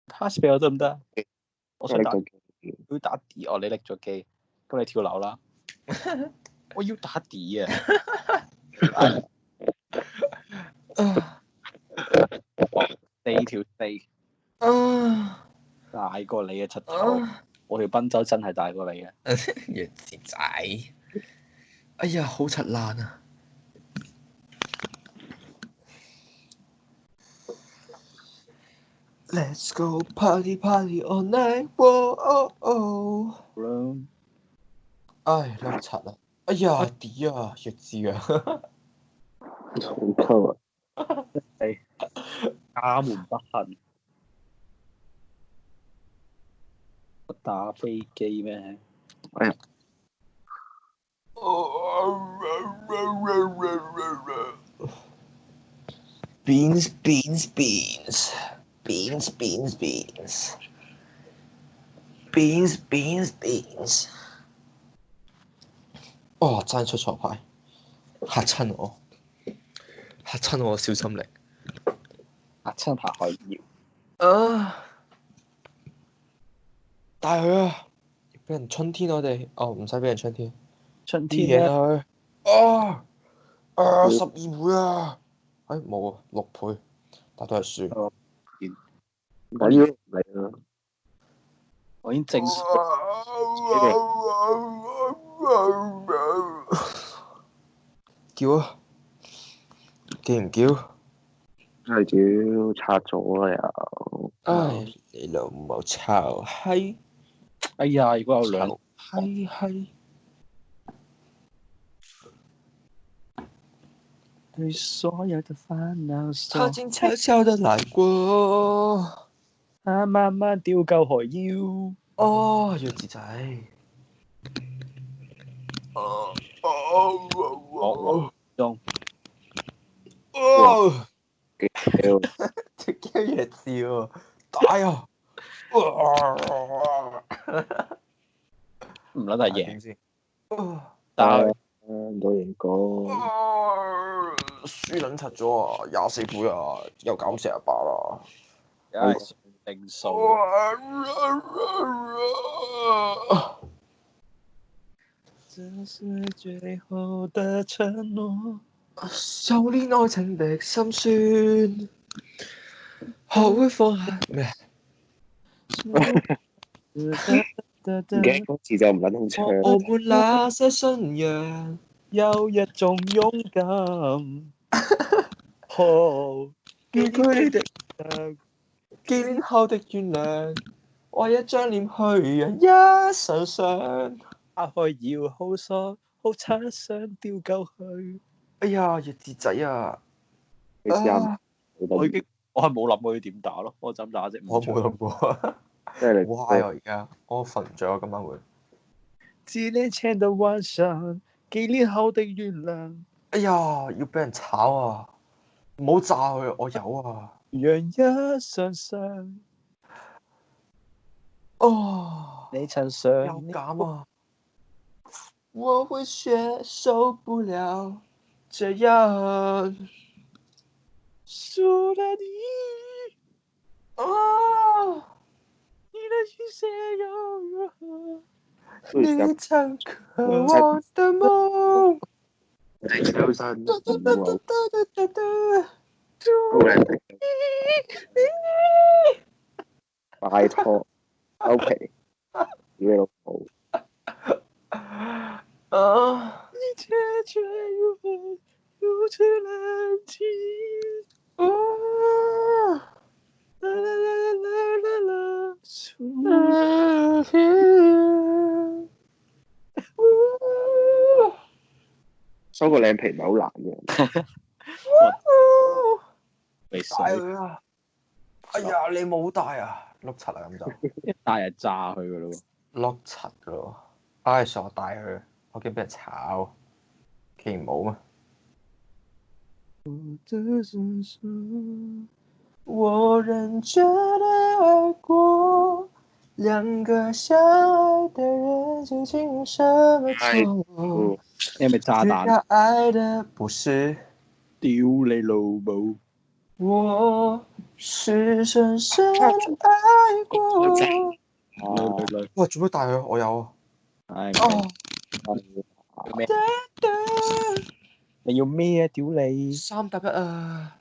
pass 俾我得唔得？我想打，拎咗要打 D 哦，你拎咗機，咁你跳樓啦。我要打 D 啊！4條4，大過你嘅柒頭。我條賓州真係大過你嘅。弱智仔，哎呀，好柒爛啊！Let's go party party all night，好啦，唉，碌柒啊！哎呀，啲啊，弱智啊！重級啊！係家門不幸。我打飛機咩？哎呀， Beans beans beans beans beans beans beans beans beans。哦，爭出錯牌，嚇親我，嚇親我小心靈。嚇親下海妖。啊！帶佢啊！俾人春天我哋，哦唔使俾人春天，春啲天咧，嘢佢。啊！12倍啊！哎冇啊，6倍，但都係輸。唔緊要嚟啦，我已經正常。叫啊！叫唔叫？係屌拆咗啦又，唉，你老母臭閪！哎呀，如果有兩，閪閪！對所有的煩惱他靜悄悄地來過。他慢慢掉夠海妖。哦，弱智仔。中幾屌！隻 game 弱智喎，打啊！唔撚係贏，先。但係唔到贏過，輸撚柒咗啊！24倍啊，又減48啦。又係定數。這是最後的承諾。修煉愛情的心酸，學會放下咩？唔記得歌詞就唔撚好唱。我們那些信仰，有一種勇敢。哦，見佢的幾年後的原諒，為一張臉去人一上上。打開要好傻，好慘想掉夠去。哎呀，弱智仔啊！你試下，我係冇諗過要點打咯，我就咁打啫。我冇諗過，即係你好 high 啊！而家我瞓唔着啊，今晚會。幾年前的晚上，幾年後的原諒。哎呀，要俾人炒啊！唔好炸佢，我有啊。讓一上上。哦，你曾想又減啊！我會學受不了這樣。輸了你，啊！你的心血又如何？你曾渴望的夢。超新冇拜託，收皮，屌你老母！啊！一切卻如何如此冷清？啦啦啦啦啦啦，收個靚皮唔係好難嘅。你帶佢啊！哎呀，你冇帶啊！碌柒啊咁就一帶就炸佢噶咯喎。碌柒噶咯。唉，算我帶佢，我驚俾人炒。既然冇咩？我仍覺得愛過兩個相愛的人究竟有什麼錯？你係咪炸彈？只要愛的不是屌你老母！我是深深地愛過。女，喂，做咩帶佢？我有啊。唉，咩？你要咩啊？屌你3+1啊！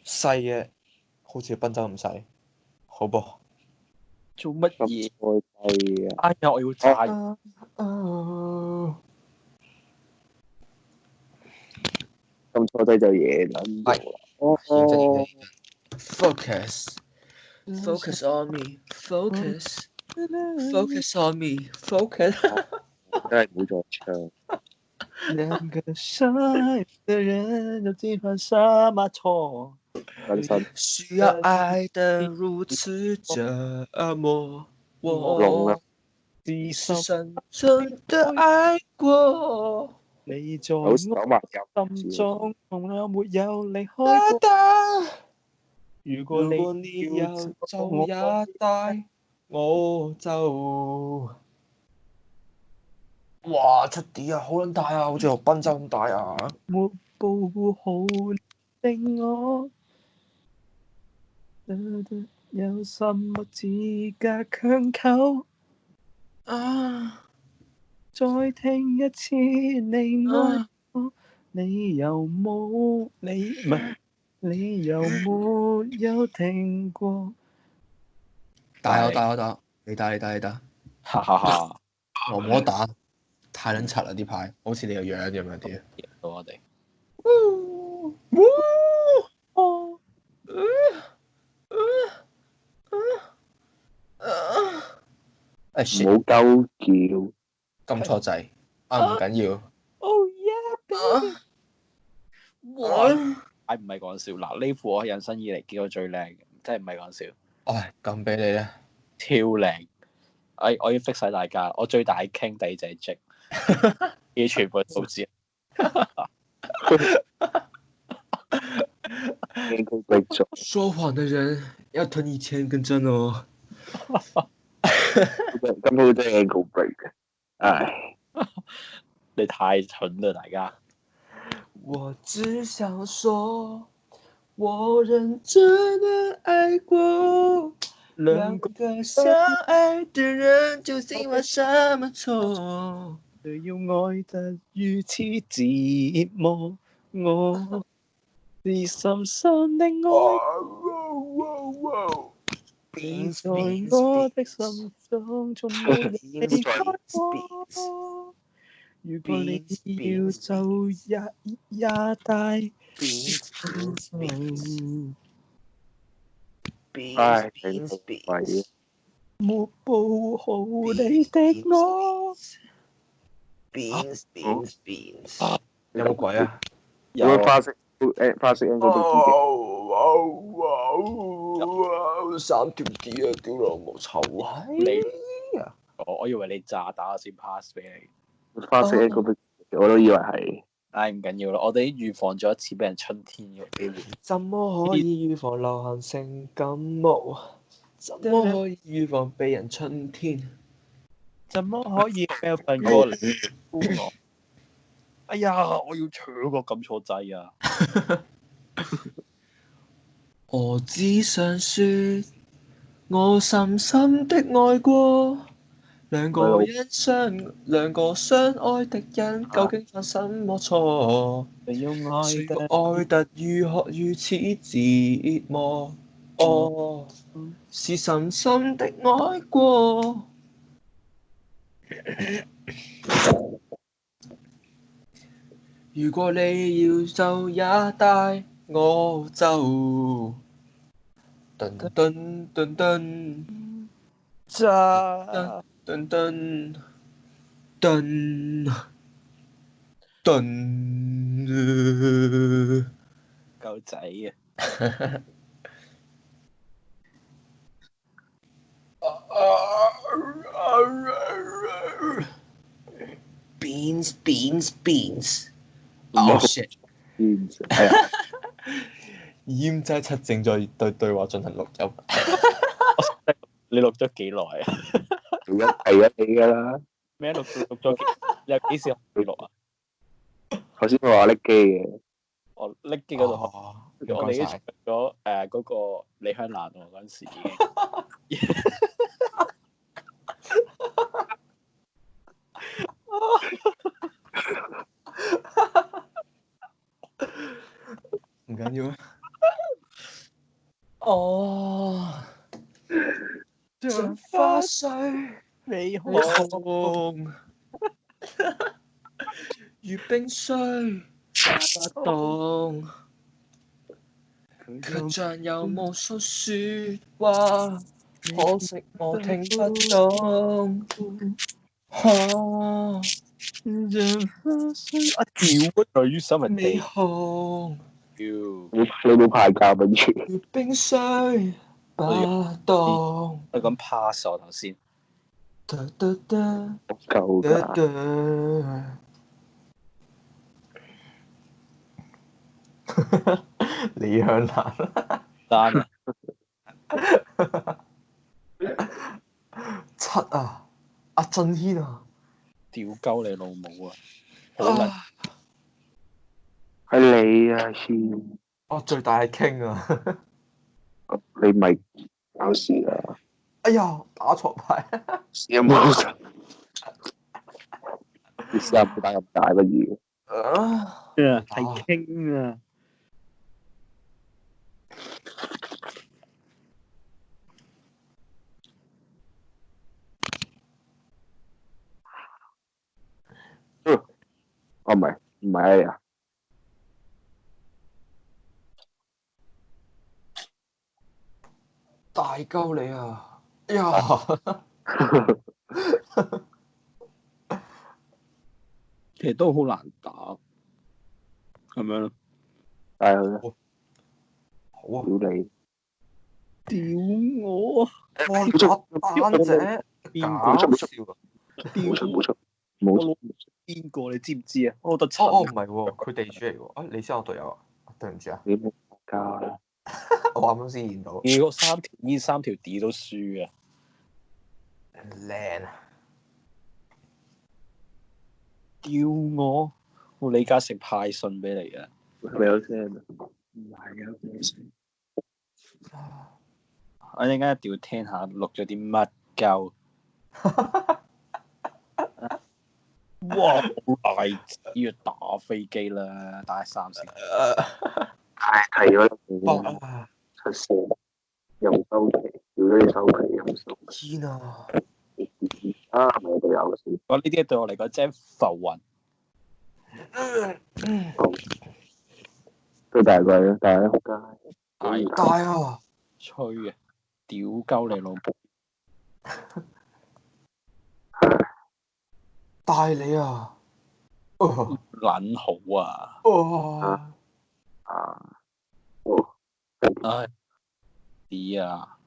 細嘅，好似賓州咁細，好噃。做乜嘢？開低啊！哎呀，我要炸！咁初低就嘢撚咗啦。認真認真。Focus on me. Focus on me. Focus。真係唔好再唱。兩個相愛的人究竟犯什麼錯？真心需要愛得如此折磨，我是深深的愛過。你在好我手麻心中從來沒有離開過。如果你要走也帶，我就哇7D啊，好撚大啊，好似落賓州咁大啊！沒保護好令我，有什麼資格強求？啊！再聽一次你愛我，你有冇？你唔係你有沒有聽過？打，你打，哈哈哈！我冇得打，太撚柒啦啲牌，好似你個樣咁樣啲。到我哋。哎唔好鳩叫。撳錯掣啊，唔緊要。Oh yeah baby！哇！係唔係講笑？嗱，呢副我人生以嚟見過最靚嘅，真係唔係講笑。唉，撳俾你咧。超靚！我要 fix 晒大家，我最大係 King，第二隻係 Jack，啲全部都知。說謊的人要吞1000根針哦。今鋪真係 ankle break 嘅，唉！你太蠢啦，大家。我只想說，我認真的愛過，兩個相愛的人究竟犯什麼錯？誰要愛得如此折磨我？是深深的愛，在我的心中從沒離開過。如果你要走也帶。唉，頂到位。沒保護好你的我。有冇鬼啊？有冇花式 ankle break 3條 D 啊！屌老母臭閪啊！我以為你炸打我先 pass 俾你。花式 ankle break 我都以為係。唉，唔緊要啦，我哋預防咗一次俾人春天嘅機會。怎麼可以預防流行性感冒？怎麼可以預防被人春天？怎麼可以 Melvin 過嚟呼我？哎呀，我要搶個撳錯掣啊！我只想說，我深深的愛過兩個相愛的人，究竟犯什麼錯？誰要愛得如此折磨？哦，是深深的愛過。如果你要走也帶，我就噔噔噔噔炸噔噔噔噔狗仔啊！Oh shit！係啊，閹齋七正在對話進行錄音。你錄咗幾耐啊？係啊你㗎啦。咩錄咗幾？你有幾時開始錄啊？頭先我話拎機嘅。我拎機嗰度我哋已經唱咗嗰個李香蘭喎，嗰陣時已經。唔緊要啊。哦，像花水你紅，如冰水不動，卻像有無數説話，可惜我聽不懂。像花水啊，屌女手咪未地紅，屌，你冇派價跟住，如冰水不動。我咁 pass 我頭先。夠㗎。李香蘭單啊，七啊，阿振軒啊，屌鳩你老母啊！好撚係你啊，先。我最大係傾啊！你咪搞事啊！哎呀，打錯牌，有冇？你試下唔好打咁大不如。係傾啊！哦，唔係啊！大鳩你啊！哎呀，其實都好難打，咁樣咯。帶佢啦，好啊！屌你！屌我啊！哇，單姐搞笑啊！冇出，冇邊個你知唔知啊？我覺得唔係喎，佢地主嚟喎。啊，你先我隊友啊？對唔住啊，你冇加啦。我啱啱先見到。你嗰三條 D 都輸啊！靚啊！屌我！我李嘉誠派信俾你啊！係咪有聲啊？唔係啊，冇聲。我陣間一定要聽下錄咗啲乜鳩。哇！好大支啊！打飛機啦，打3先。係咗啦，出聲又收皮，屌你收皮又收皮。天啊！啊，咪隊友先。我呢啲對我嚟講真係浮雲。都大貴啦，但係仆街。大啊！吹嘅，屌鳩你老母！大你啊！撚好啊！唉，啲啊！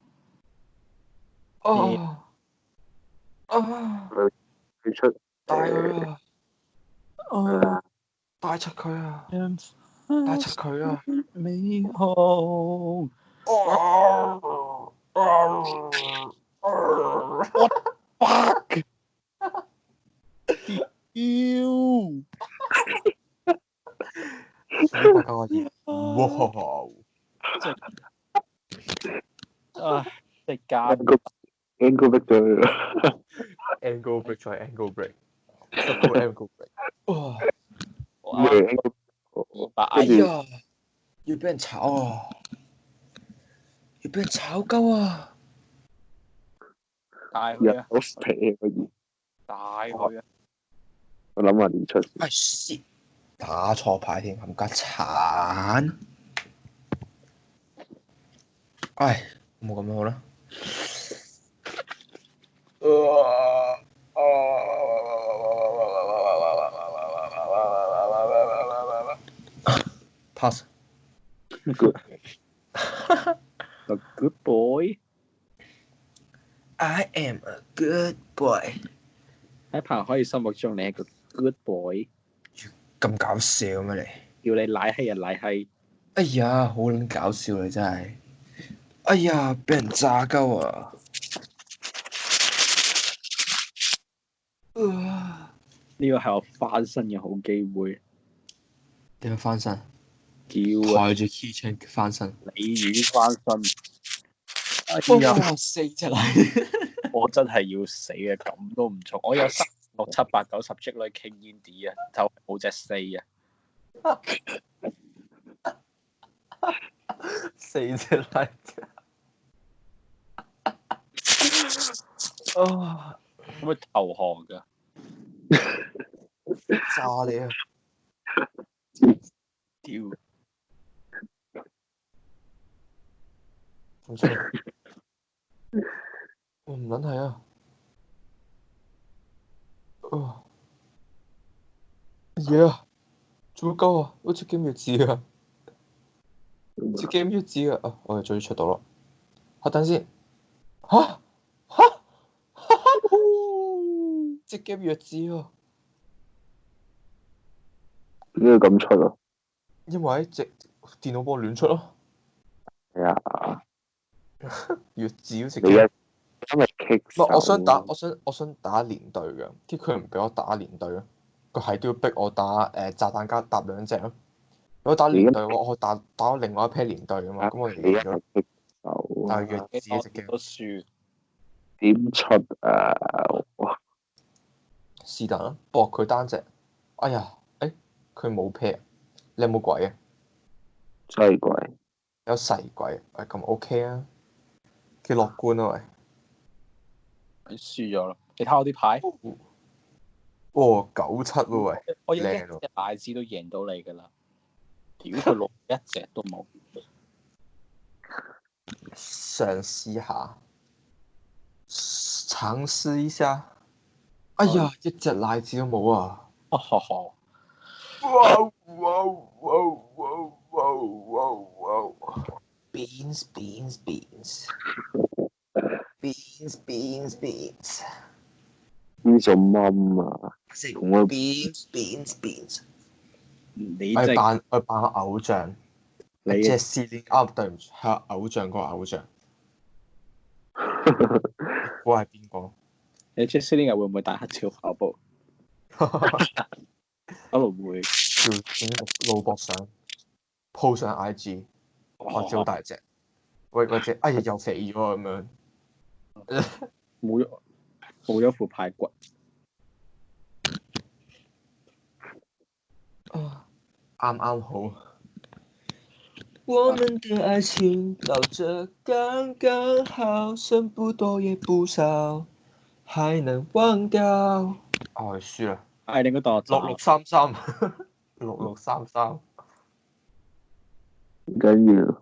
佢出大佢啊！帶出佢啊！帶出佢啊！美好。fuck！屌！大家可以，哇！啊！即係加 angle break 咗 angle break 再 angle break，double angle break。哇！咩 哎呀！要俾人炒啊！要俾人炒鳩啊！大佢啊！好皮啊！可以大佢啊！我諗下點出。哎 shit！打錯牌添，冚家鏟！唉，冇咁樣好啦。Pass。Good。A good boy。 I am a good boy。喺朋友可以心目中你係個 good boy。咁搞笑咩你？叫你奶閪人奶閪。哎呀，好撚搞笑你真係！哎呀，俾人炸鳩啊！呢個係我翻身嘅好機會。點樣翻身？叫啊！抬住 keychain 翻身。鯉魚翻身。哎呀！哇，4隻禮。我真係要死啊！咁都唔錯，我有3、6、7、8、9、10隻女 King Indy 啊，就冇隻4啊！ 4隻禮。啊！可唔可以投降㗎？炸你啊！屌！唔錯。我唔撚係啊！啊！嘢啊！做乜鳩啊？好似 game 要知啊！隻 game 要知啊！啊！我哋終於出到啦！等陣先。隻 game 弱智啊！點解咁出啊？因為隻電腦幫我亂出咯。係啊，弱智嗰隻你一 game。因為棘手。唔係，我想打連隊嘅，跟住佢唔俾我打連隊咯。佢係都要逼我打炸彈加搭2隻咯。如果打連隊嘅話，我打咗另外一批連隊啊嘛，咁我贏咗。棘手但係弱智嗰隻都 game。輸。點出啊？哇！是但啦，搏佢單隻。哎呀，佢冇 pair，你有冇鬼啊？犀鬼。有細鬼，咁 OK 啊，幾樂觀啊喂。你輸咗啦！你睇我啲牌。哦，97喎喂。我有一靚喎隻大字都贏到你㗎啦！屌佢落一隻都冇。嘗試下，嘗試一下。哎呀，一隻奶子都冇啊！哦呵呵。哇哇哇哇哇哇哇 ！Beans beans beans beans beans beans。呢做乜啊？同我 beans beans beans。你真係我扮個偶像。你即係Celine，對唔住，係偶像個偶像。估係邊個？你 Jessie 會唔會大黑超跑步？可能會。要整個露膊相 po 上 IG，或者好大隻，或者哎呀又肥咗咁樣。冇咗副排骨。啱啱好。我們的愛情到這剛剛好，剩不多也不少，還能忘掉。輸啦。你應該當我6633。6633。唔緊要。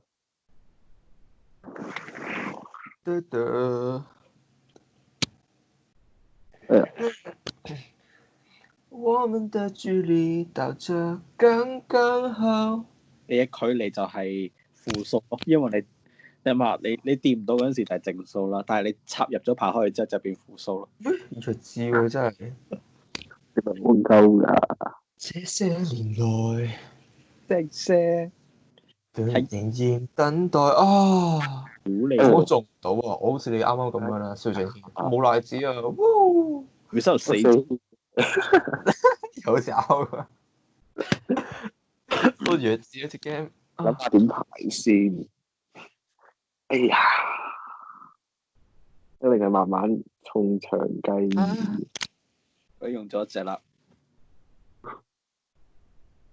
我們的距離到這剛剛好。你嘅距離就係負數咯，因為你掂唔到嗰陣時就係正數啦，但係你插入咗牌開去之後就變負數咯。弱智喎真係。你咪戇鳩㗎。這些年來，這些仍然等待啊！我做唔到啊！我好似你啱啱咁樣啦，蕭正軒冇賴子啊！佢收死有找啊！都弱智一隻 game。諗下點排先？哎呀！一定係慢慢從長計議。佢用咗一隻啦。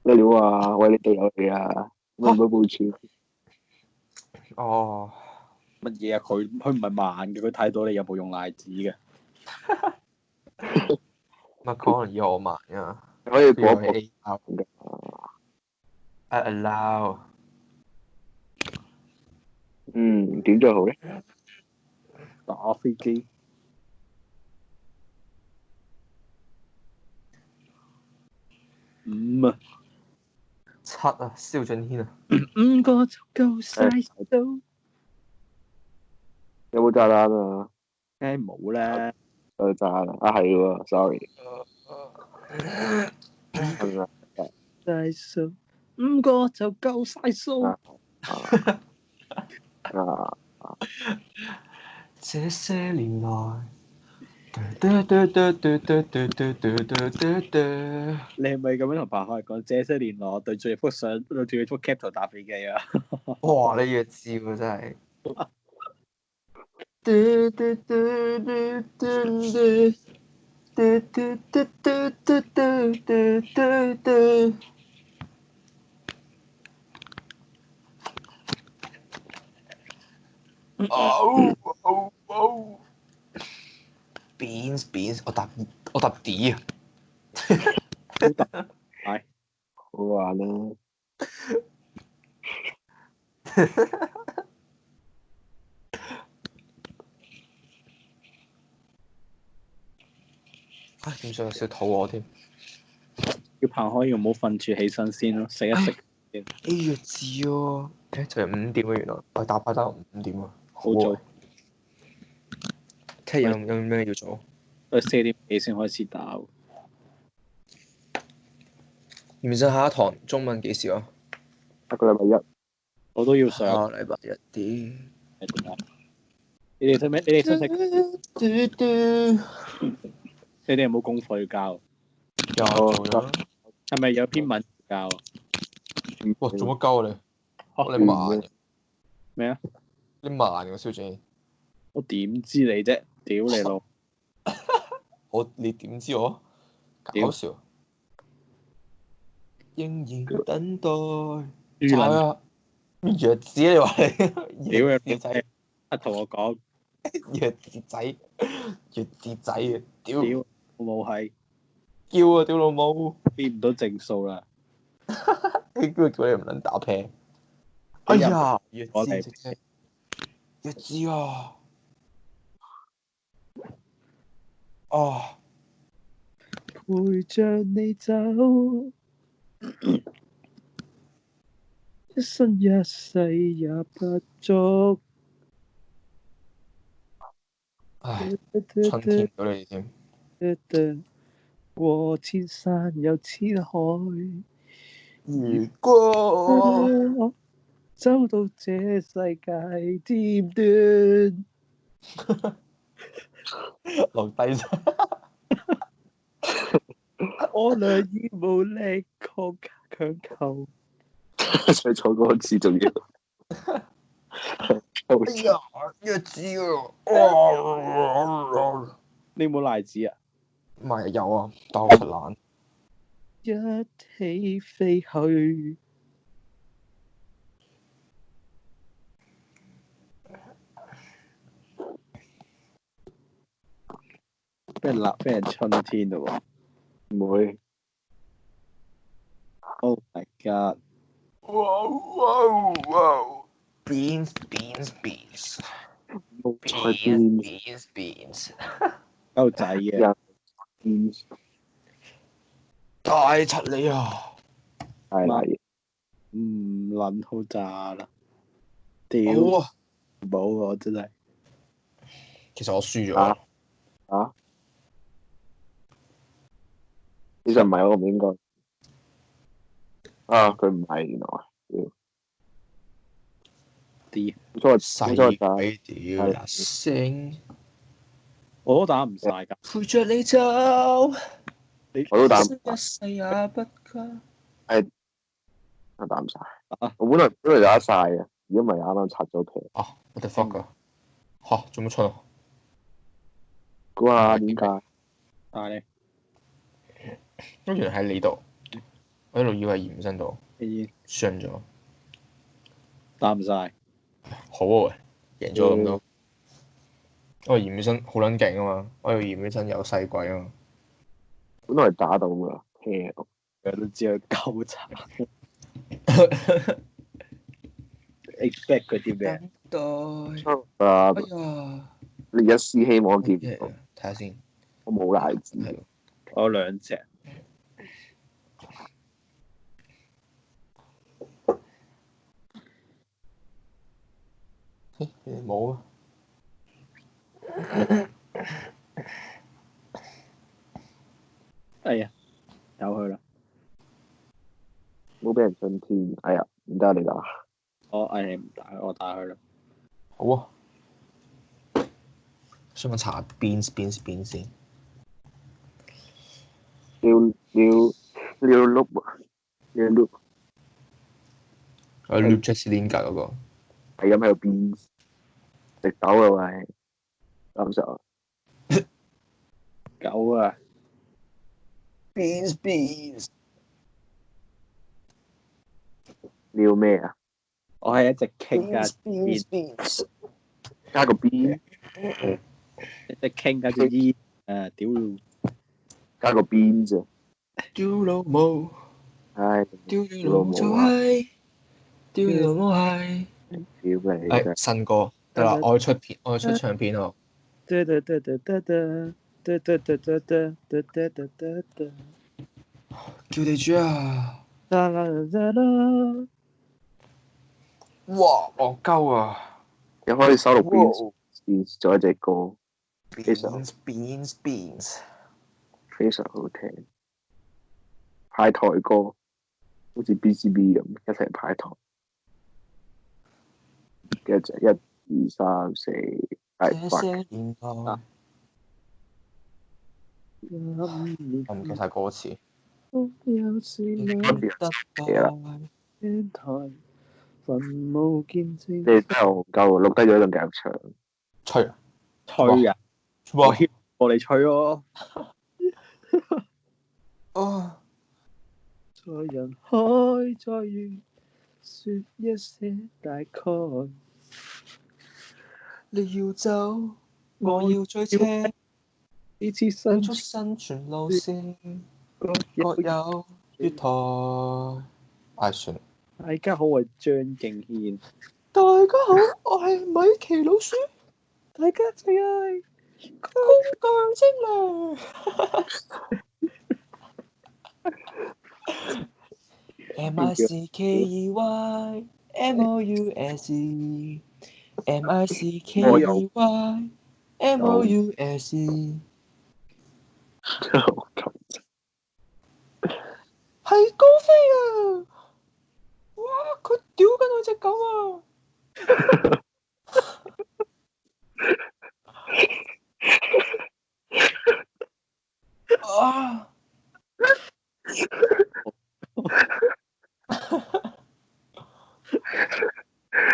咩料啊？喂，你隊友嚟啊？會唔會部署？哦。乜嘢啊？佢唔係慢嘅，佢睇到你有冇用賴子嘅。乜可能以我慢啊？可以播 A out 嘅。allow。點最好咧？打飛機。5啊。7啊，蕭俊軒啊。5個就夠晒數。有冇炸彈啊？梗係冇啦。有炸彈啊！係喎 ，sorry。晒數5個就夠晒數。這些年來，你係咪咁樣同彭海講？這些年來我對住幅相，對住幅 cap 圖打飛機啊！哇！你弱智喎真係。Beans，我答 D 啊。係好玩啦。唉，點算有少肚餓添。要彭海要唔好瞓住起身先咯，食一食。你弱智喎！誒，就係5點啊，原來我打牌打5點啊，好早啊。聽日有咩要做？我4點幾先開始打喎。唔知下一堂中文幾時啊？下個禮拜一。我都要上。下禮拜一啲。你哋識咩？你哋識唔識？你哋有冇功課要交？有咗。係咪有篇文要交啊？哇！做乜鳩啊你？你慢嘅。咩啊？你慢嘅小姐。我點知你啫？屌你老！你點知我？搞笑。仍然等待。就啊！弱智你話你？屌弱智仔！同我講。弱智仔！弱智仔啊！屌！我冇係。叫啊！屌老母！變唔到正數啦。叫你唔撚打啤。哎呀！弱智啫！弱智啊！啊！陪着你走，一生一世也不足。唉，春天唔到你哋添。過千山又千海，如果走到這世界尖端，落低咗。我倆已無力強求。唱錯歌詞仲要。哎呀，弱智啊！你有冇賴子啊？唔係有啊，但我實懶。一起飛去。俾人春天嘞喎！唔會。Oh my god！ 哇 ！Beans。鳩仔嘅。大柒你啊！係啦。唔撚好炸啦！屌！好啊！冇啊！真係。其實我輸咗。其實唔係我唔應該。佢唔係原來。啲細鬼屌一聲，我都打唔晒㗎。陪着你走，我都打唔一世也不夠。我打唔晒。我本來打晒嘅，如果唔係啱啱拆咗皮。what the fuck 啊！嚇，做乜出啊？估下點解？但係原來喺你度，我一路以為延伸到，傷咗。打唔晒。好啊，贏咗咁多。我嫌起身好撚勁啊嘛，我又嫌起身有細鬼啊嘛。本來打到㗎，聽我都知佢鳩殘。expect 嗰啲咩？哎呀！你一絲希望見唔到。睇下先。我冇賴子。我有2隻。冇啊！哎呀，由佢啦。冇俾人春天。哎呀，唔得你打。我唔打，我打佢啦。好啊！想我查 beans 先。New look 啊 ，new look Luke Jesselinga 嗰個。係咁喺度變食豆啊喂，啱實狗啊 beans。，new 咩啊？我係一隻傾加 beans。加個 B，一隻傾加個 E 啊！屌，加個 B 啫。屌老母！唉，屌你老母就係，屌你老母係。屌你真係新歌得啦，我要出唱片喎。叫地主啊！哇，戇鳩啊！你可以收錄 Beans 做一隻歌，非常 beans。非常好聽。派台歌，好似 BCB 咁一齊派台。跟住1、2、3、4，係8。我唔記晒歌詞。有時乜得嘢啦？天台墳墓見證，你真係戇鳩，錄低咗一陣繼續唱。吹啊！吹啊！哇！我嚟吹咯。啊！在人海再遇，說一些大概。你要走，我要追車，呢次跳出生存路線，各有月台。唉，算啦。大家好，我係張敬軒。大家好，我係米奇老鼠。大家最愛工具精靈。MICKEY MOUSE MICKEY MOUSE 係高飛啊！哇！佢屌緊我隻狗啊！啊！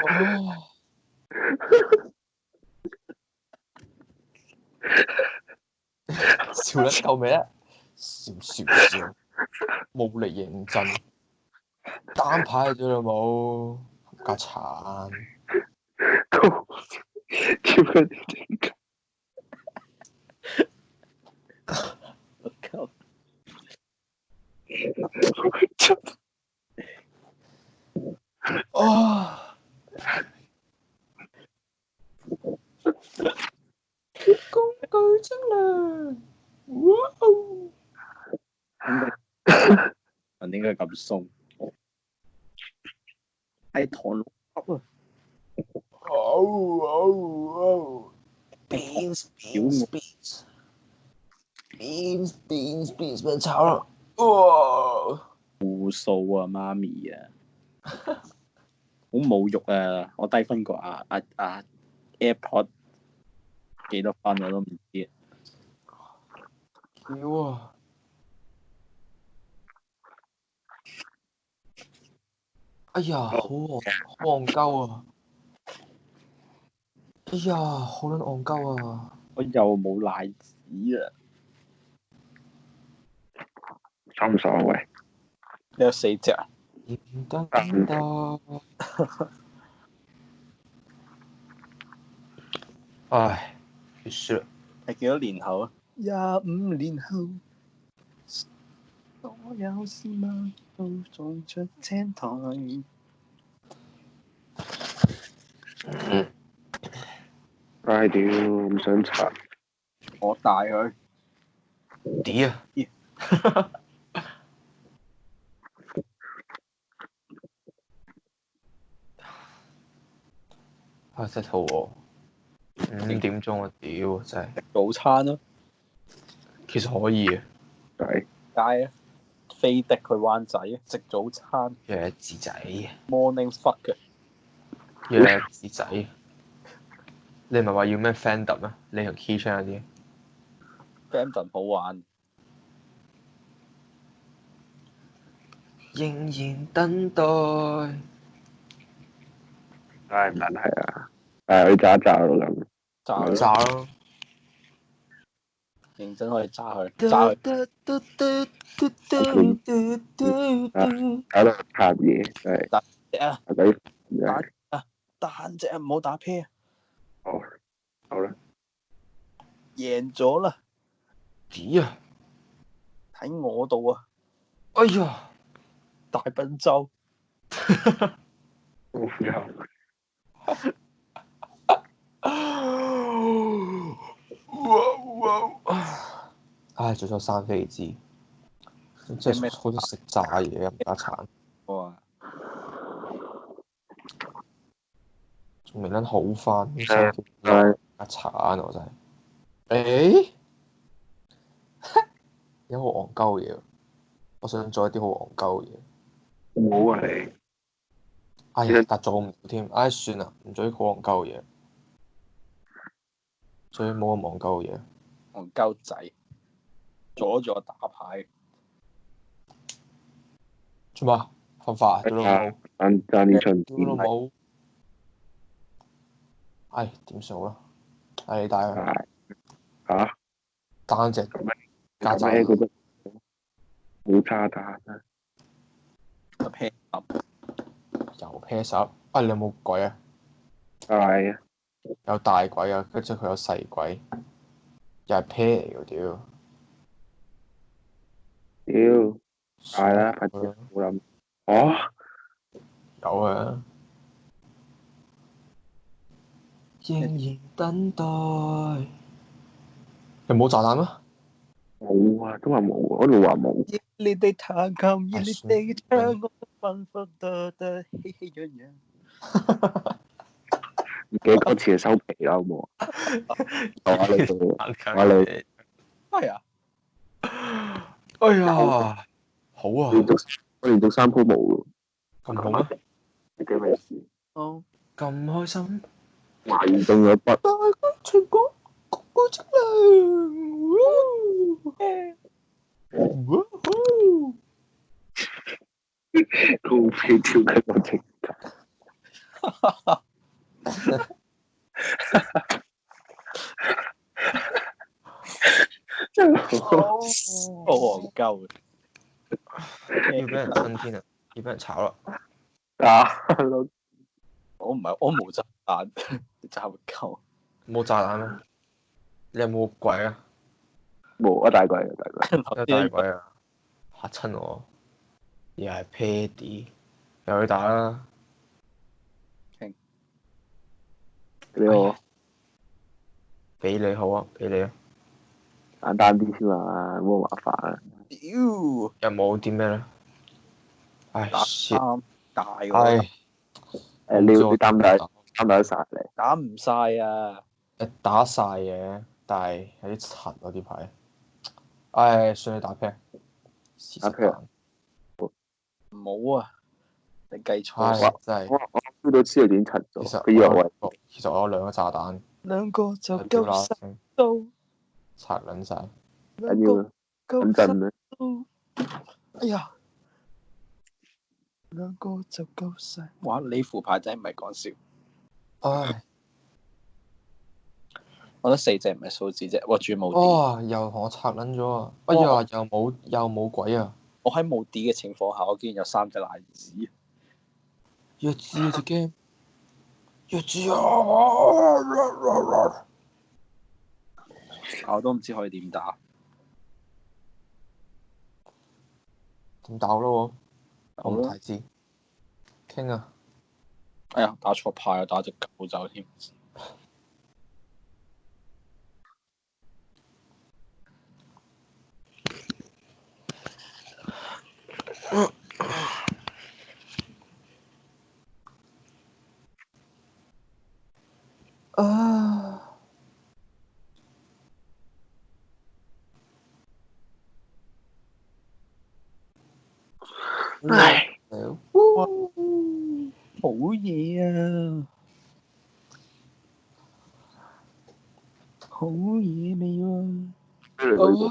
哦！笑得夠未啊？笑，冇嚟認真，單排咗啦冇，冚家鏟。叫佢哋點解？我靠！啊！工具精靈，哇！點解咁鬆？係糖綠汁啊！beans 俾人炒啦！哇！護數啊，媽咪啊，好侮辱啊！我低分過AirPod 幾多分我都唔知。屌啊！哎呀，好戇鳩啊！哎呀，好撚戇鳩啊！我又冇賴紙啊！爽唔爽喂？你有4隻啊？唉，結束啦！係幾多年後啊？25年後，所有事物都撞出青苔。唉屌，唔想查。我帶佢。屌啊！啊！真係肚餓，5點鐘啊！屌，真係。早餐咯。其實可以嘅。係。街啊！飛的去灣仔食早餐。約字仔。Morning fuck 嘅。約字仔。你唔係話要咩 fandom 咩？你同 Keychain 嗰啲 Fandom 好玩，仍然等待。唉唔係啊，去揸一揸咯咁。炸佢咯，炸咯！認真可以炸佢，炸佢。搞到插嘢，真係隻啊，阿仔真打係啊，單隻啊，唔好打啤，好好啦，贏咗啦！咦啊！喺我度啊，哎呀！大笨洲。好有唉，做咗生飛枝，即係好似食炸嘢咁家產，哇！仲未撚好翻，咁生飛枝家產我真係。有好戇鳩嘢，我想做一啲好戇鳩嘢。好啊你，哎呀，但做唔到添，唉算啦，唔做啲好戇鳩嘢，做啲冇咁戇鳩嘢。戇鳩仔，阻住我打牌。做乜？犯法啊？屌老母！爭啲春屌老母！唉，點算好啦？唉，你帶佢嚇單隻家仔，咩嗰個冇炸彈啊！個啤盒又啤手。啊，你有冇鬼啊？係啊，有大鬼啊，跟住佢有細鬼，又係啤嚟㗎屌！屌係啦，快啲冇諗哦，有啊！仍然等待。有冇炸彈咩？冇啊，都話冇啊，嗰度話冇。你哋彈琴，唉你算啦哋唱，我紛紛得得喜洋洋。唔記得歌詞就收皮啦，好冇啊？我話你做，我你係啊，哎呀，好啊，連續三鋪冇喎，咁好咩？你幾咩事？哦，咁開心。懷疑中咗筆，大家全港個個精靈，高飛跳緊個情感，真係好好戇鳩要俾人春天啊！要俾人炒啦！啊！我唔係，我冇炸彈，炸唔夠。冇炸彈咩？你有冇鬼啊？冇啊！大鬼啊！大鬼，有大鬼啊！嚇親我！又係 Paddy，又去打啦！你好，俾你好啊，俾你啊！簡單啲先嘛，冇咁麻煩啊！屌，有冇啲咩咧？唉打，shit！三大喎，唉，你擔得晒嚟，打唔晒啊！打晒嘅，但係有啲柒嗰啲牌。唉，算你打 pair，是但。唔好啊！你計錯唉，數，真係。我 feel 到知道點柒咗，其實佢以為我有兩個炸彈，兩個就丟啦夠晒聲，數，拆撚晒。緊要啊！夠等陣啊！數。哎呀，兩個就夠晒。哇！你副牌真係唔係講笑，唉，我覺得四隻唔係數字啫。我仲要冇 D，哇！又同我拆撚咗啊！哎呀，又冇鬼啊！我喺冇 D 嘅情況下，我竟然有三隻奶子。弱智啊隻 game，弱智啊！我都唔知可以點打。點打咯我好啦唔太知。傾啊！哎呀，打錯牌啊！打隻狗走添。啊！唉，好嘢啊！好嘢味喎！咩嚟㗎呢個？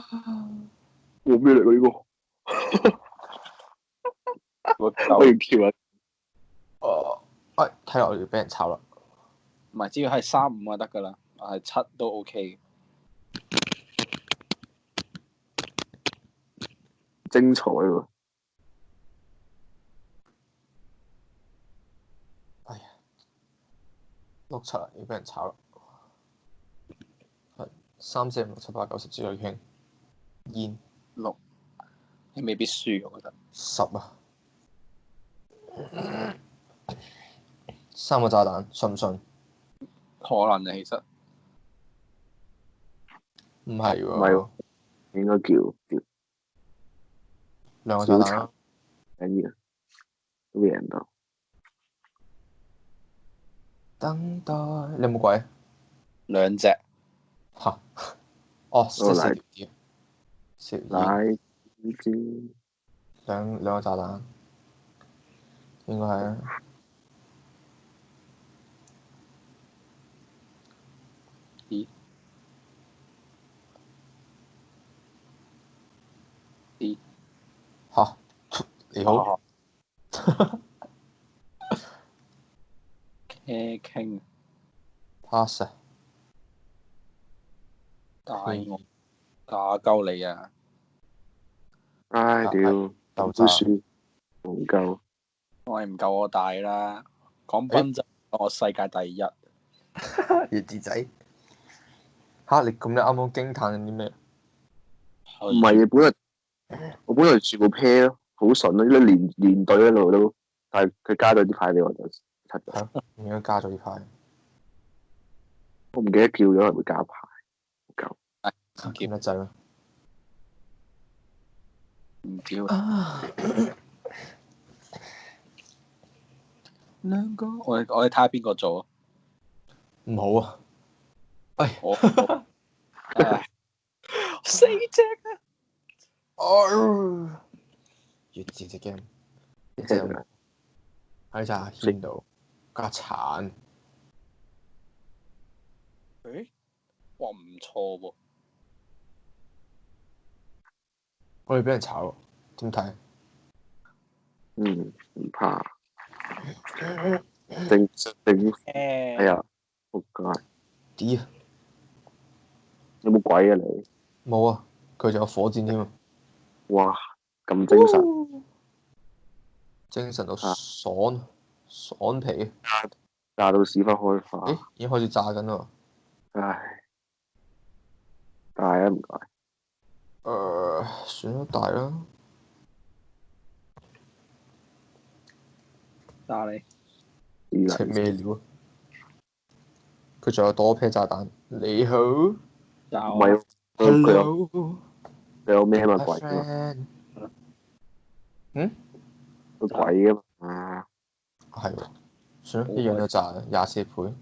哇咩嚟㗎呢個？我可以叫啊！睇落要俾人炒啦。唔係，只要係3-5就得㗎啦，係7都 OK。精彩喎！哎呀，6-7啦，要俾人炒啦。係3、4、5、6、7、8、9、10之類傾。煙6，你未必輸，我覺得。10啊！3個炸彈，信唔信？可能啊，其實唔係唔係喎喎，應該叫2個炸彈啦。緊要，都贏到。等待，你有冇鬼？ 2隻。嚇！哦，即係4條碟，4條煙，奶知兩個炸彈，應該係啊。嚇！你好。傾 pass 啊！大我打鳩你啊！唉屌，鬥都炸。輸唔夠。我係唔夠我大啦，講賓就我世界第一。葉子仔。嚇！你咁你啱啱驚歎緊啲咩？唔係啊，我本來全部 pair 咯，好順咯，一連隊一路都，但係佢加咗啲牌俾我就柒咗。係咯，應該加咗呢排。我唔記得叫咗係會加牌，唔夠。咁得滯咩？唔叫兩個，我哋睇下邊個做啊！唔好啊！哎，我4隻啊！葉子隻 game，一隻有冇？喺隻阿軒度加鏟。誒，哇唔錯喎！我哋俾人炒喎，點睇？唔怕。定哎呀，仆街！ D 啊！有冇鬼啊你？冇啊！佢仲有火箭添啊！哇，咁精神，精神到爽皮。炸到屎忽開花。咦，已經開始炸緊啦喎！唉，大啊唔該。算啦，大啦。炸你！食咩料啊？佢仲有多 pair 炸彈。你好。炸我！唔係，佢有咩嘛鬼㗎嘛？佢鬼㗎嘛？係喎，算啦，一樣都炸24倍。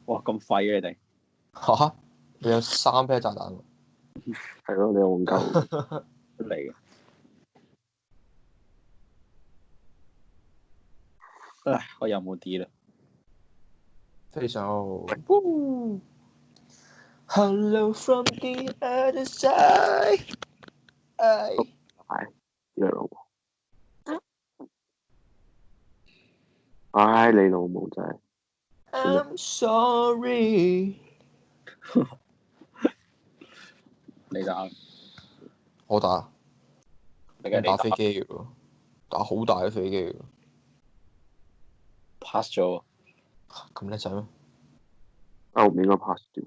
哇，咁廢嘅你哋！嚇！你有3 pair 炸彈喎。係咯，你戇鳩出嚟嘅。唉，我又冇 D 啦。非常好。Hello from the other side。係你老母！唉，你老母真係。I'm sorry。你打。我打。你打飛機嘅喎，打好大嘅飛機嘅喎。pass 咗。咁叻仔咩？我唔應該 pass 掉。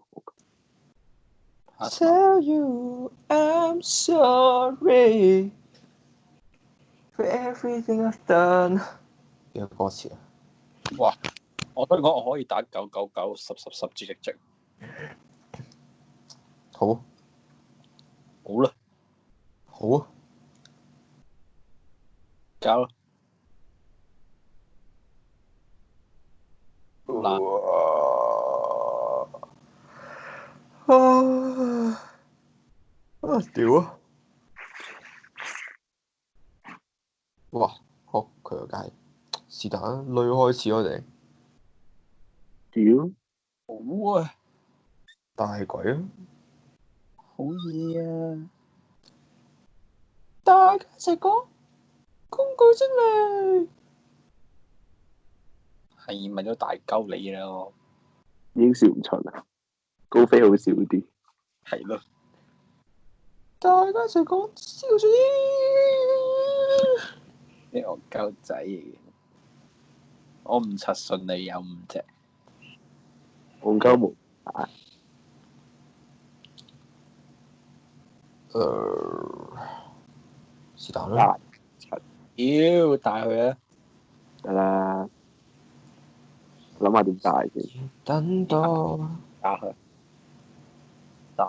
Tell you I'm sorry for everything I've done。呢個歌詞啊！哇！我都講我可以打999、10直直。好。好啦。好啊。交啦。嗱。屌啊！哇！好佢個街是但啦，累開始我哋。屌！好啊！大鬼啊！好嘢啊！大家一齊講工具精靈。係咪都大鳩你啦？我已經笑唔出啦。高飛好笑啲。係咯，大家一齊講笑住啲。啲戇鳩仔嚟嘅，我唔柒信你有5隻。戇鳩毛啊！是但啦。妖帶佢啊！得啦，諗下點大先。等到打佢，炸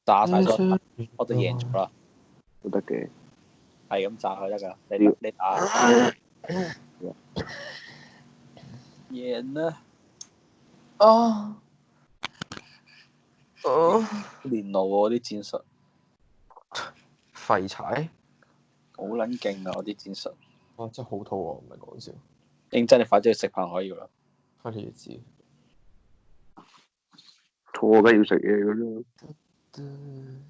炸晒咗，我就贏咗啦。都得嘅。係咁炸佢得㗎，你打贏啦！啊！連路喎啲戰術，廢柴！好撚勁啊！我啲戰術，哇！真係好肚餓，唔係講笑。認真你快啲去食飯可以啦。快啲要知。肚餓梗係要食嘢㗎啦。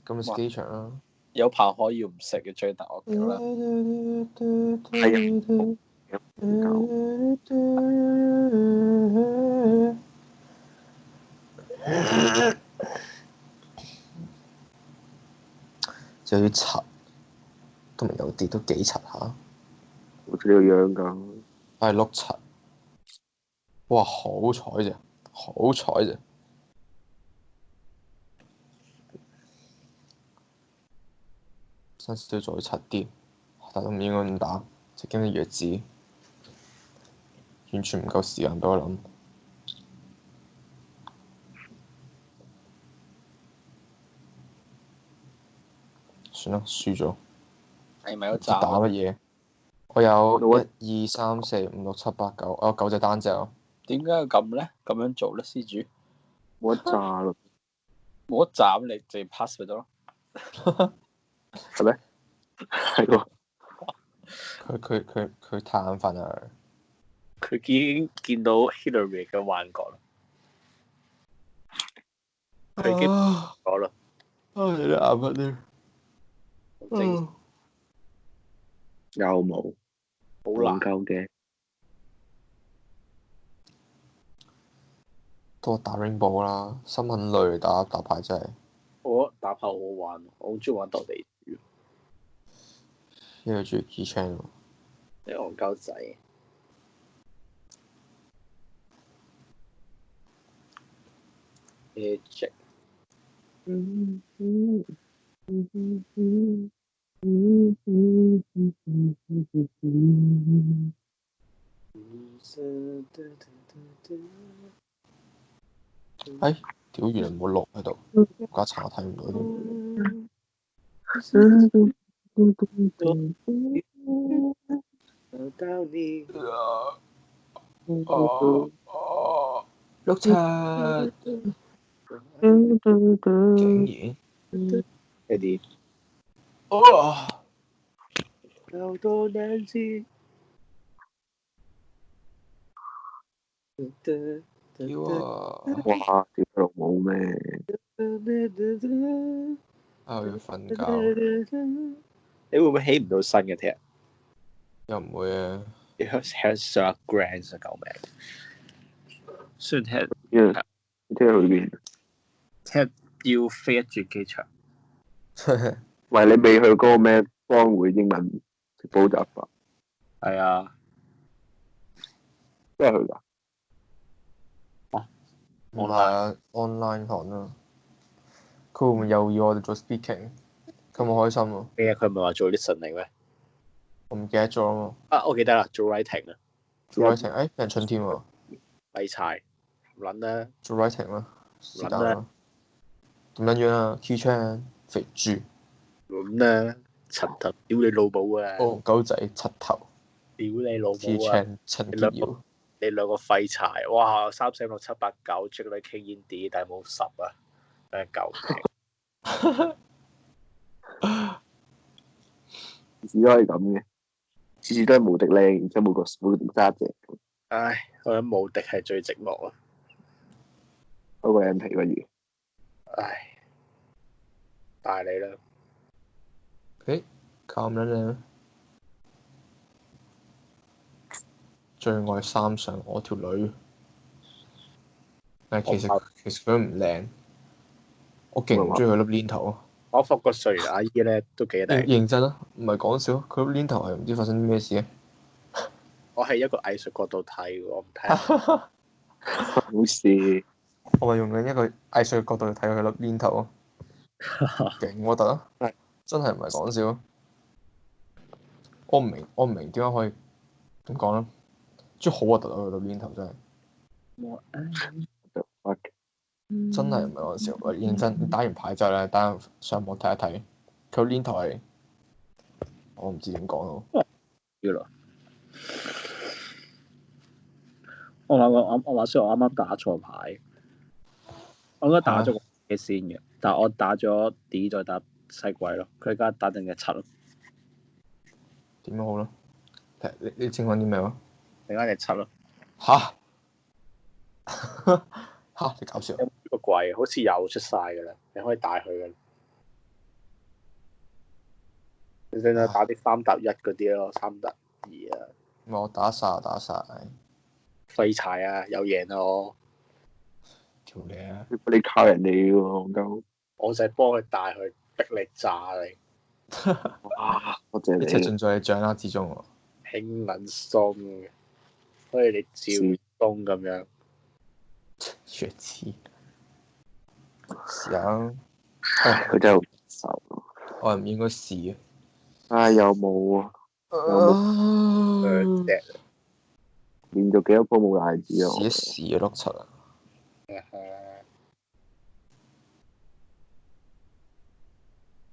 咁咪去機場啦。有棚可以唔食嘅最大惡腳啦。就要柒，今日有啲都幾柒下。好似呢個樣㗎。係碌柒。哇！好彩啫，好彩啫。新時都再柒啲，但都唔應該咁打，就驚啲弱智，完全唔夠時間俾我諗。算啦，輸咗。係咪有打炸？乜嘢？我有1、2、3、4、5、6、7、8、9，我有9隻單隻咯。點解要咁咧？咁樣做咧，施主？冇得炸咯。冇得斬你，直接 pass 咪得咯。係咩？係喎。佢太眼瞓啦。佢已經見到 Hillary 嘅幻覺啦。佢已經講啦。你啲眼瞓咧。有冇？好難難。夠嘅。多打 Rainbow 啦，心很累，打牌真係。我覺得打牌好好玩，我好中意玩鬥地主。因為中意 key chain 喎。你戇鳩仔。Magic。哎，屌！原來冇錄喺度，家查睇唔到添。碌柒，竟然。Eddie。有多難知。屌啊！哇！屌老母咩？我要瞓覺。你會唔會起唔到身嘅聽日？又唔會啊。你上 Grand 啊！救命！雖然聽日因為聽日去邊？聽日要飛一轉機場。喂，你未去嗰個咩幫會英文補習班？係啊。真係去㗎？唔係啊 ，online 堂啦。佢會唔會又要我哋做 speaking？佢冇開心喎。咩啊？佢唔係話做 listening 咩？我唔記得咗啊嘛。啊，我記得啦，做 writing 啊。做 writing，俾人春添喎。廢柴，唔撚啦。做 writing 啦，是但撚啦。點撚樣啊 ？Key chain 肥豬。咁啦，柒頭，屌你老母啊！狗仔柒頭。屌你老 Key 母啊！ chain 陳潔瑤。你兩個廢柴，哇！3、4、6、7、8、9，追你傾煙啲，但係冇10啊！救命！次次都係咁嘅，次次都係無敵靚，然之後冇敵揸隻。唉，我覺得無敵係最寂寞啊！嗰個 M 皮不如。唉，大你啦。咁撚靚，最愛三上我條女，但係其實佢唔靚，我勁唔中意佢粒鏈頭。我發覺瑞阿姨咧都幾靚。認真啊，唔係講笑，佢粒鏈頭係唔知發生啲咩事嘅。我係一個藝術角度睇，我唔睇。好事。我係用緊一個藝術嘅角度去睇佢粒鏈頭啊，勁核突啊！真係唔係講笑。我唔明點解可以點講咧？即係好核突啊！佢粒鏈頭真係。真係唔係講笑，我認真打完牌之後咧，等下上網睇一睇，佢個鏈頭係我唔知點講好。要啦。我話說我啱啱打錯牌，我應該打咗個嘅先嘅，但係我打咗 D 再打西鬼咯，佢而家打定嘅七咯。點樣好咧？你正講啲咩話？而家嘅七咯。嚇！嚇！你搞笑！呢個櫃好似又出晒㗎啦，你可以帶佢㗎。你想唔想打啲3搭1嗰啲咯？3搭2啊！我打晒。廢柴啊！有贏啊我！條脷啊！你靠人哋喎，鳩！我就係幫佢帶佢，逼你炸你。哇！多謝一切你。盡在你掌握之中喎。輕撚鬆嘅，好似你趙東咁樣。弱智。試下。佢真係好受。我係唔應該試嘅。唉，又冇啊！連續幾多波冇賴子啊！試一試啊，碌柒啊！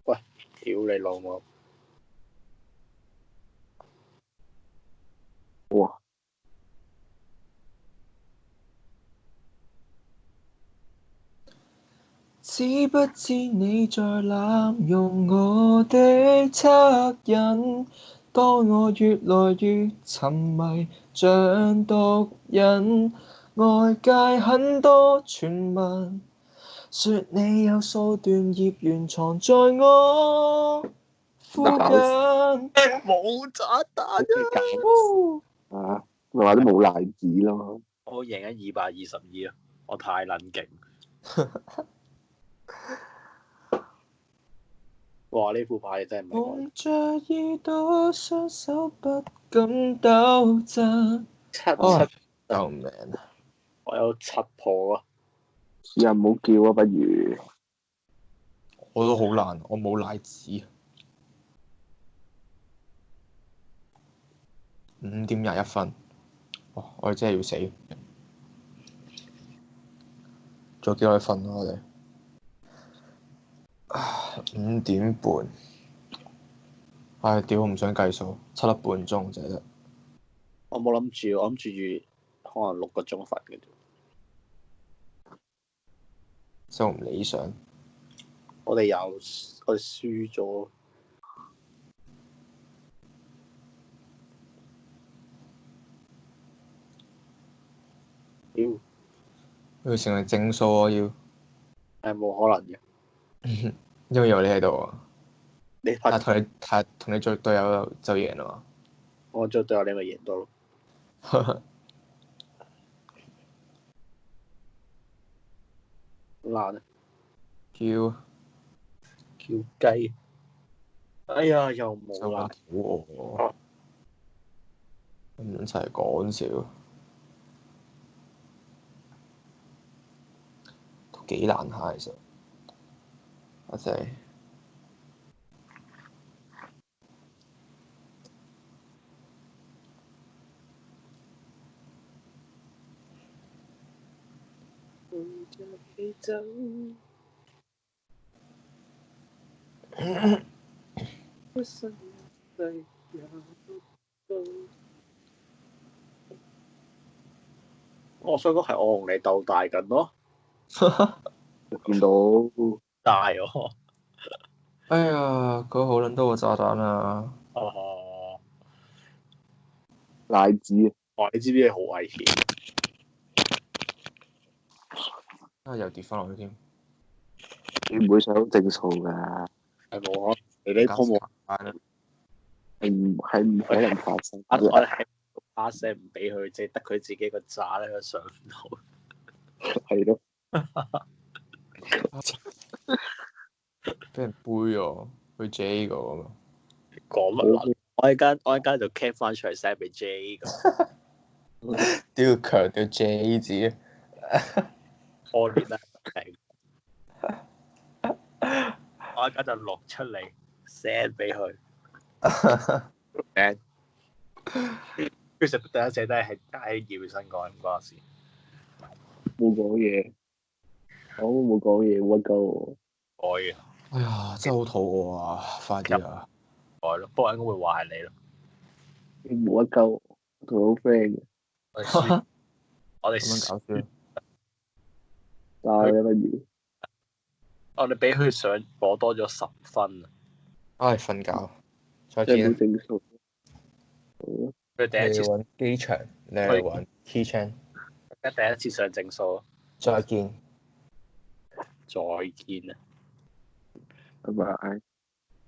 喂，屌你老母！哇！知不知你在濫用我的惻隱？當我越來越沉迷，像毒癮，外界很多傳聞，說你有數段業緣藏在我附近。冇炸彈啊！咪話都冇賴子咯。我贏緊222啊！我太撚勁。哇！呢副牌真係唔係我。蒙着耳朵，雙手不敢抖震。救命啊！我有7婆啊！試下唔好叫啊，不如。我都好難，我冇奶子。5:21，哇！我哋真係要死。仲有幾耐瞓啊？我哋5:30。唉，屌！我唔想計數，7粒半鐘就係得。我冇諗住，我諗住可能6個鐘瞓嘅啫。真係唔理想。我哋輸咗。要成為正數啊！要係冇可能嘅。因為有你喺度啊。你拍同你做隊友就贏啦嘛。我做隊友，你咪贏到咯。難啊！叫雞。哎呀，又冇啦。肚餓。唔一齊講笑。都幾難下其實。我真係。我想講係我同你鬥大緊咯。見到大喎。哎呀，佢好撚多個炸彈啊！賴子啊！哇！你知唔知你好危險？又跌翻落去添。你唔會想正數㗎，係冇可能，你呢鋪冇係唔可能發生。我哋係把聲唔俾佢，即係得佢自己個渣咧，佢上唔到。係咯，俾人背喎，去 J 個咁啊！講乜撚？我一間就 cap 翻出嚟 send 俾 J 個，都要強調 J 字我練得明。我一間就錄出嚟 send 俾佢。其實第一隻都係葉生講，唔關事。冇講嘢，我冇講嘢，冇乜鳩我。改嘅，哎呀，真係好肚餓啊！快啲啊！改咯。不過應該會話係你咯。冇乜鳩我，同好 friend 嘅，我哋咁樣搞笑。但係不如我哋俾佢上攞多咗10分啊！唉，瞓覺。再即係見啦。冇正數。好啦，佢第一次你揾機場，你嚟揾 Key Chan。第一次上正數，再見。再見啊！拜拜。